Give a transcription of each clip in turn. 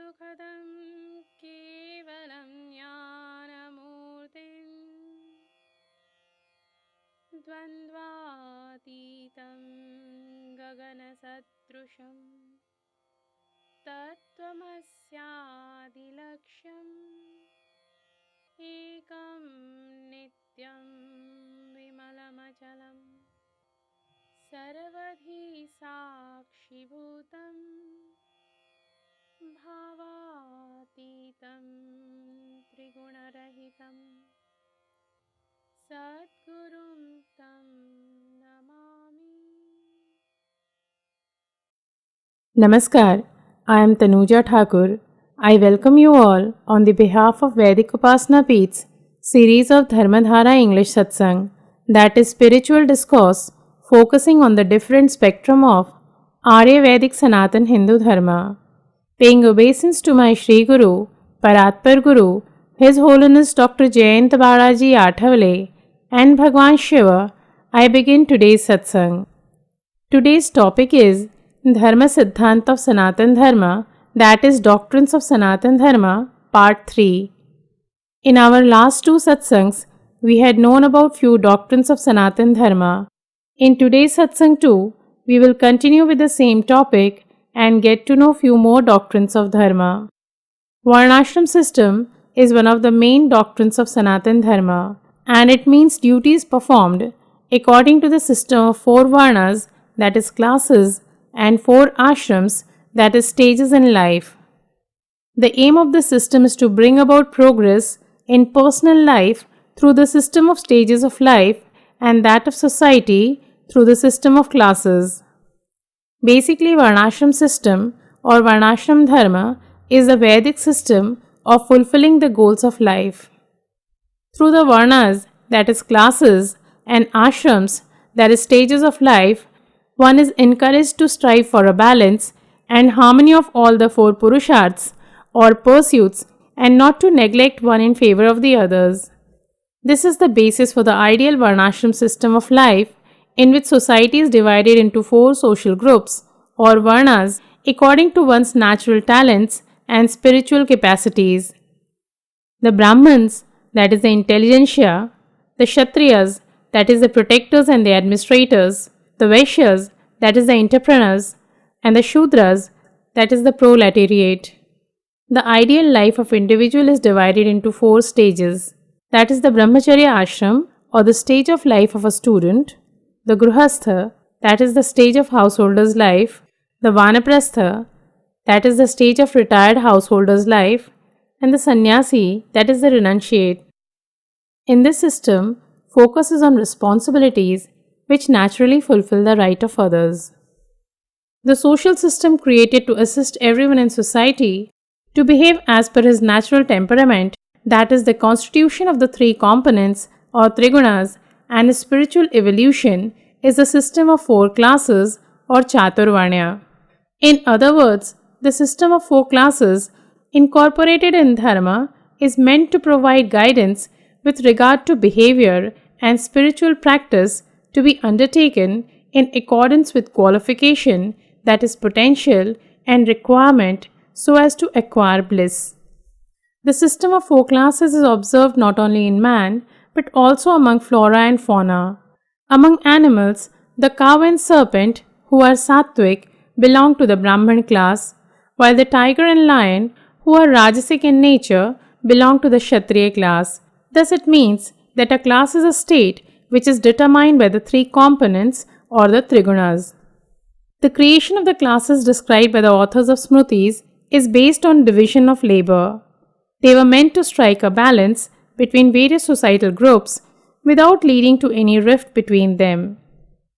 सुखदं केवलं ज्ञानमूर्तिं द्वन्द्वातीतं गगनसदृशं तत्त्वमस्यादिलक्ष्यम् एकं नित्यं विमलमचलं सर्वधी साक्षिभूतं भावातीतं त्रिगुणरहितं सद्गुरुं तं Namami. Namaskar, I am Tanuja Thakur. I welcome you all on the behalf of Vedic Upasana Peeth's series of Edharmadhara English Satsang, that is spiritual discourse focusing on the different spectrum of Arya Vedic Sanatan Hindu Dharma. Paying obeisance to my Sri Guru, Paratpar Guru, His Holiness Dr. Jayant Balaji Athavale and Bhagwan Shiva, I begin today's satsang. Today's topic is Dharma Siddhant of Sanatan Dharma, that is Doctrines of Sanatan Dharma, Part 3. In our last two satsangs, we had known about few doctrines of Sanatan Dharma. In today's satsang too, we will continue with the same topic and get to know few more doctrines of Dharma. Varnashram system is one of the main doctrines of Sanatan Dharma, and it means duties performed according to the system of 4 Varnas, that is classes, and 4 ashrams, that is stages in life. The aim of the system is to bring about progress in personal life through the system of stages of life and that of society through the system of classes. Basically, Varnashram system or Varnashram Dharma is a Vedic system of fulfilling the goals of life. Through the Varnas, that is classes, and ashrams, that is stages of life, one is encouraged to strive for a balance and harmony of all the 4 purusharths or pursuits and not to neglect one in favor of the others. This is the basis for the ideal Varnashram system of life, in which society is divided into 4 social groups or Varnas according to one's natural talents and spiritual capacities. The Brahmins, that is the intelligentsia, the Kshatriyas, that is the protectors and the administrators, the Vaishyas, that is the entrepreneurs, and the Shudras, that is the proletariat. The ideal life of individual is divided into 4 stages, that is the Brahmacharya ashram or the stage of life of a student, the Gruhastha, that is the stage of householder's life, the Vanaprastha, that is the stage of retired householder's life, and the Sannyasi, that is the renunciate. In this system, focus is on responsibilities which naturally fulfill the right of others. The social system created to assist everyone in society to behave as per his natural temperament, that is the constitution of the 3 components or trigunas, and his spiritual evolution, is a system of 4 classes or Chaturvarnya. In other words, the system of 4 classes incorporated in Dharma is meant to provide guidance with regard to behavior and spiritual practice to be undertaken in accordance with qualification, that is potential, and requirement so as to acquire bliss. The system of 4 classes is observed not only in man but also among flora and fauna. Among animals, the cow and serpent, who are sattvic, belong to the Brahman class, while the tiger and lion, who are rajasic in nature, belong to the Kshatriya class. Thus it means that a class is a state which is determined by the 3 components or the trigunas. The creation of the classes described by the authors of Smritis is based on division of labor. They were meant to strike a balance between various societal groups without leading to any rift between them.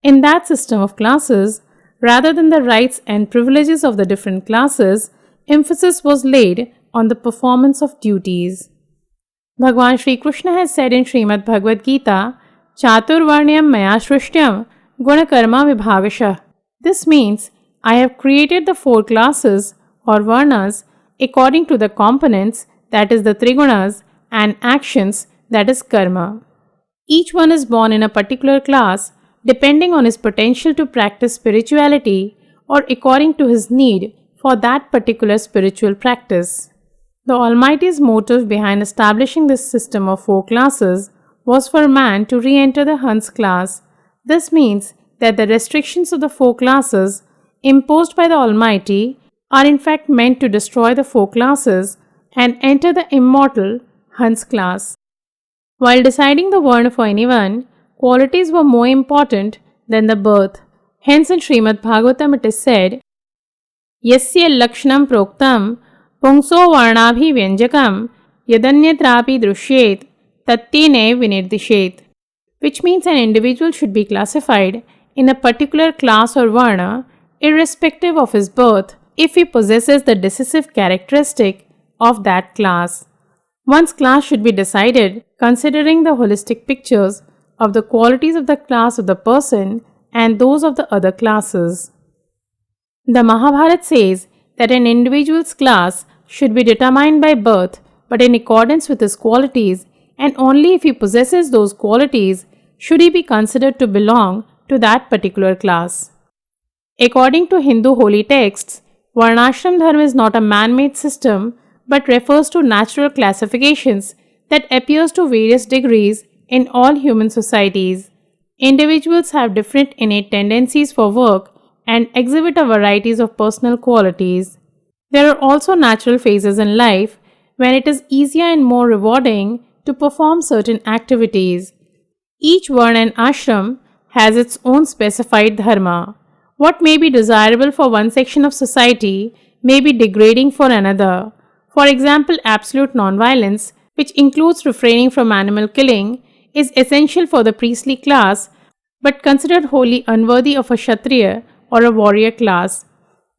In that system of classes, rather than the rights and privileges of the different classes, emphasis was laid on the performance of duties. Bhagwan Shri Krishna has said in Srimad Bhagavad Gita, Chaturvarnyam maya shrishtyam gunakarma vibhagashah. This means, I have created the 4 classes or varnas according to the components, that is the trigunas, and actions, that is karma. Each one is born in a particular class depending on his potential to practice spirituality or according to his need for that particular spiritual practice. The Almighty's motive behind establishing this system of 4 classes was for man to re enter the Hans class. This means that the restrictions of the 4 classes imposed by the Almighty are in fact meant to destroy the 4 classes and enter the immortal Hans class. While deciding the Varna for anyone, qualities were more important than the birth. Hence in Srimad Bhagavatam it is said, Yasya lakshnam proktam pungso varnabhi vyanjakam yadanyatrapi drushyet tattene vinirdishet, which means an individual should be classified in a particular class or varna irrespective of his birth if he possesses the decisive characteristic of that class. One's class should be decided considering the holistic pictures of the qualities of the class of the person and those of the other classes. The Mahabharata says that an individual's class should be determined by birth but in accordance with his qualities, and only if he possesses those qualities should he be considered to belong to that particular class. According to Hindu holy texts, Varnashram Dharma is not a man-made system but refers to natural classifications that appears to various degrees in all human societies. Individuals have different innate tendencies for work and exhibit a variety of personal qualities. There are also natural phases in life when it is easier and more rewarding to perform certain activities. Each varna and ashram has its own specified dharma. What may be desirable for one section of society may be degrading for another. For example, absolute nonviolence, which includes refraining from animal killing, is essential for the priestly class but considered wholly unworthy of a Kshatriya or a warrior class.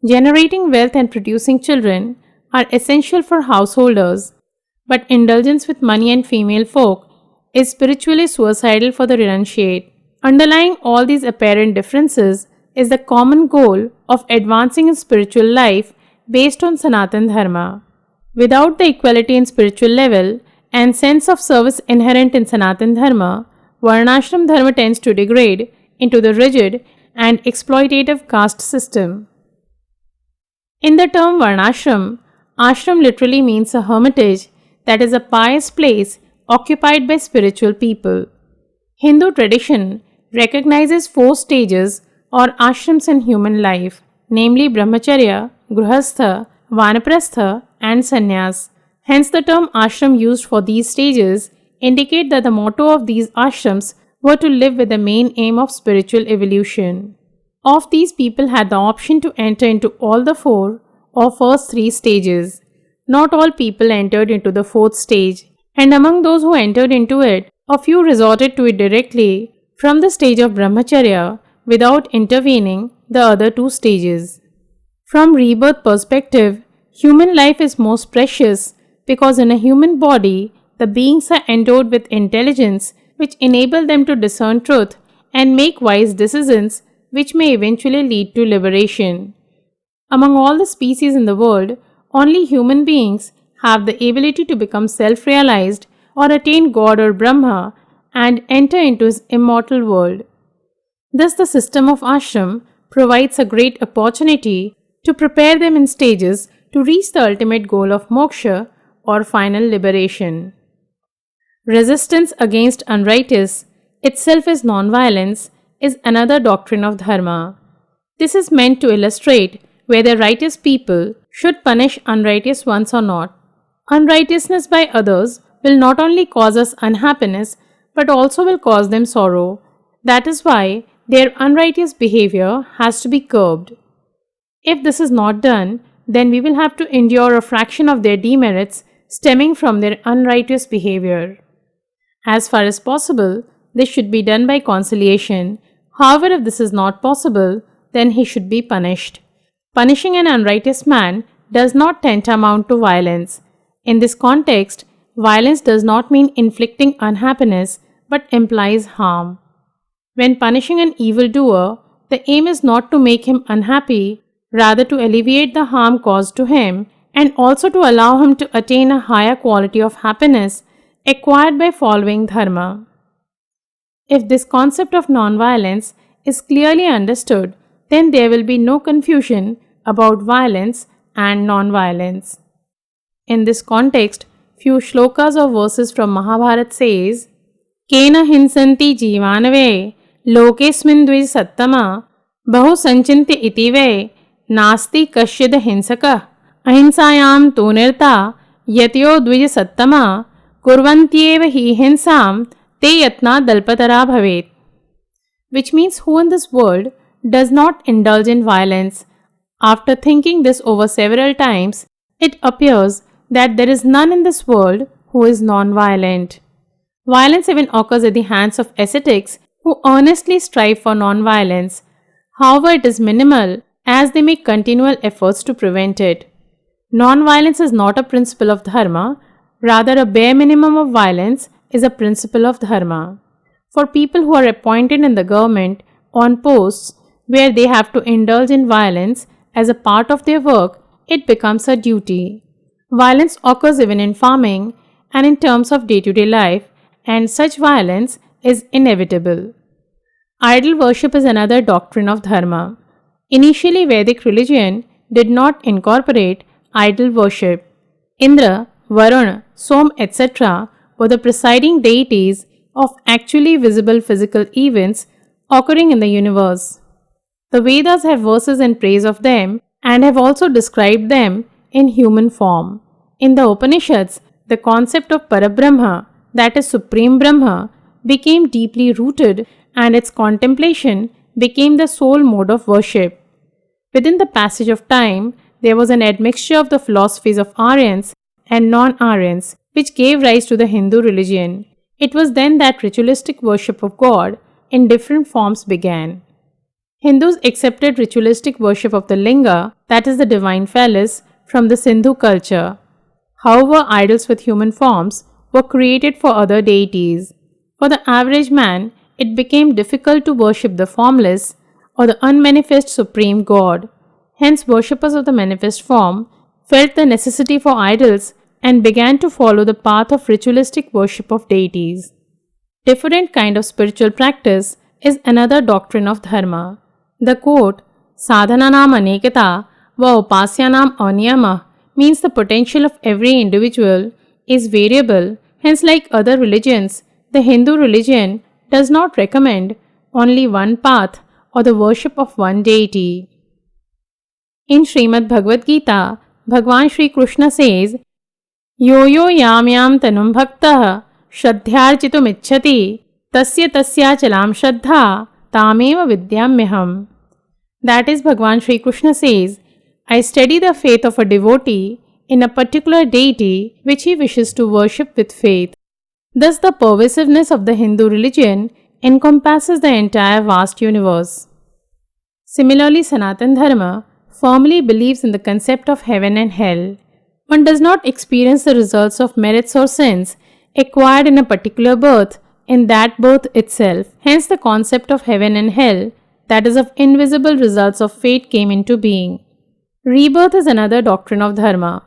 Generating wealth and producing children are essential for householders, but indulgence with money and female folk is spiritually suicidal for the renunciate. Underlying all these apparent differences is the common goal of advancing in spiritual life based on Sanatan Dharma. Without the equality in spiritual level and sense of service inherent in Sanatan Dharma, Varnashram Dharma tends to degrade into the rigid and exploitative caste system. In the term Varnashram, ashram literally means a hermitage, that is a pious place occupied by spiritual people. Hindu tradition recognizes 4 stages or ashrams in human life, namely Brahmacharya, Grihastha, Vanaprastha and Sannyas. Hence the term ashram used for these stages indicate that the motto of these ashrams were to live with the main aim of spiritual evolution. Of these, people had the option to enter into all the 4 or first 3 stages. Not all people entered into the 4th stage, and among those who entered into it, a few resorted to it directly from the stage of Brahmacharya without intervening the other 2 stages. From rebirth perspective, human life is most precious because in a human body, the beings are endowed with intelligence which enable them to discern truth and make wise decisions which may eventually lead to liberation. Among all the species in the world, only human beings have the ability to become self-realized or attain God or Brahma and enter into his immortal world. Thus, the system of ashram provides a great opportunity to prepare them in stages to reach the ultimate goal of moksha or final liberation. Resistance against unrighteous, itself is non-violence, is another doctrine of Dharma. This is meant to illustrate whether righteous people should punish unrighteous ones or not. Unrighteousness by others will not only cause us unhappiness but also will cause them sorrow. That is why their unrighteous behavior has to be curbed. If this is not done, then we will have to endure a fraction of their demerits stemming from their unrighteous behavior. As far as possible, this should be done by conciliation. However, if this is not possible, then he should be punished. Punishing an unrighteous man does not tantamount to violence. In this context, violence does not mean inflicting unhappiness but implies harm. When punishing an evildoer, the aim is not to make him unhappy, rather to alleviate the harm caused to him and also to allow him to attain a higher quality of happiness acquired by following Dharma. If this concept of non-violence is clearly understood, then there will be no confusion about violence and non-violence. In this context, few shlokas or verses from Mahabharata says, Kena hinsanti jivanave lokesmin dvij sattama bahu sanchinti itive nasti kashyad hinsaka ahinsayam tunirta yatyo dvij sattama kurvantyeva hi hinsam te yatna dalpatara bhavet. Which means who in this world does not indulge in violence. After thinking this over several times, it appears that there is none in this world who is non-violent. Violence even occurs at the hands of ascetics who earnestly strive for non-violence. However, it is minimal as they make continual efforts to prevent it. Non-violence is not a principle of Dharma, rather a bare minimum of violence is a principle of Dharma. For people who are appointed in the government on posts where they have to indulge in violence as a part of their work, it becomes a duty. Violence occurs even in farming and in terms of day-to-day life, and such violence is inevitable. Idol worship is another doctrine of Dharma. Initially, Vedic religion did not incorporate idol worship. Indra, Varun, Som, etc. were the presiding deities of actually visible physical events occurring in the universe. The Vedas have verses in praise of them and have also described them in human form. In the Upanishads, the concept of Parabrahma, that is Supreme Brahma, became deeply rooted and its contemplation became the sole mode of worship. Within the passage of time, there was an admixture of the philosophies of Aryans and non-Aryans, which gave rise to the Hindu religion. It was then that ritualistic worship of God in different forms began. Hindus accepted ritualistic worship of the linga, that is the divine phallus, from the Sindhu culture. However, idols with human forms were created for other deities. For the average man, it became difficult to worship the formless or the unmanifest supreme God. Hence, worshippers of the manifest form felt the necessity for idols and began to follow the path of ritualistic worship of deities. Different kind of spiritual practice is another doctrine of Dharma. The quote, Sadhananam anekata va upasyanam aniyama means the potential of every individual is variable. Hence, like other religions, the Hindu religion does not recommend only one path or the worship of one deity. In Srimad Bhagavad Gita, Bhagwan Shri Krishna says, Yo yo yam yam tanum bhaktah shraddhyarchitum ichchati tasya tasya chalam shraddha tameva vidyamyaham. That is, Bhagwan Shri Krishna says, I study the faith of a devotee in a particular deity which he wishes to worship with faith. Thus, the pervasiveness of the Hindu religion encompasses the entire vast universe. Similarly, Sanatan Dharma firmly believes in the concept of heaven and hell. One does not experience the results of merits or sins acquired in a particular birth in that birth itself. Hence, the concept of heaven and hell, that is, of invisible results of fate, came into being. Rebirth is another doctrine of Dharma.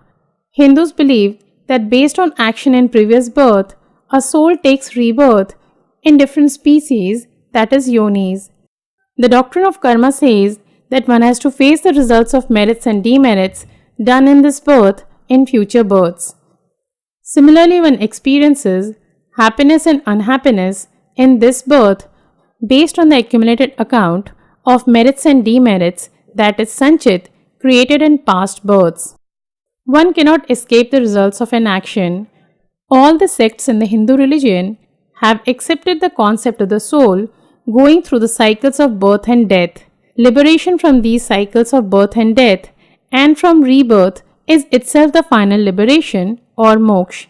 Hindus believe that based on action in previous birth, a soul takes rebirth in different species, that is, yonis. The doctrine of karma says that one has to face the results of merits and demerits done in this birth in future births. Similarly, one experiences happiness and unhappiness in this birth based on the accumulated account of merits and demerits, that is, sanchit, created in past births. One cannot escape the results of an action. All the sects in the Hindu religion have accepted the concept of the soul going through the cycles of birth and death. Liberation from these cycles of birth and death and from rebirth is itself the final liberation or moksha.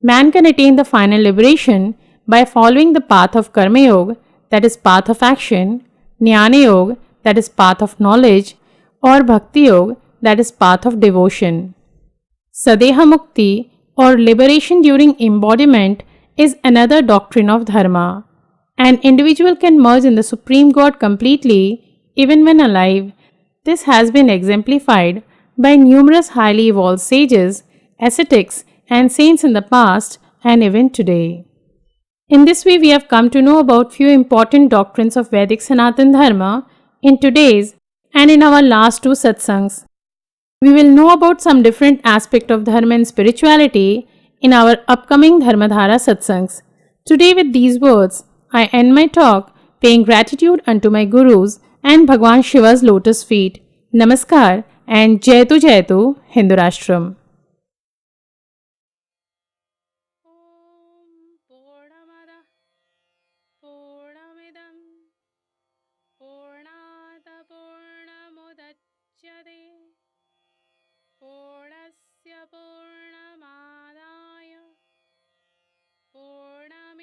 Man can attain the final liberation by following the path of Karma Yoga, that is path of action, Jnana Yoga, that is path of knowledge, or Bhakti Yoga, that is path of devotion. Sadeha Mukti or liberation during embodiment is another doctrine of Dharma. An individual can merge in the Supreme God completely even when alive. This has been exemplified by numerous highly evolved sages, ascetics, and saints in the past and even today. In this way, we have come to know about few important doctrines of Vedic Sanatan Dharma in today's and in our last two satsangs. We will know about some different aspect of Dharma and spirituality in our upcoming Dharmadhara satsangs. Today with these words, I end my talk paying gratitude unto my gurus and Bhagwan Shiva's lotus feet. Namaskar and Jaitu Hindurashtraam. ॐ पूर्णमदः पूर्णमिदं पूर्णात् पूर्णमुदच्यते पूर्णस्य पूर्णमादाय पूर्णमेवावशिष्यते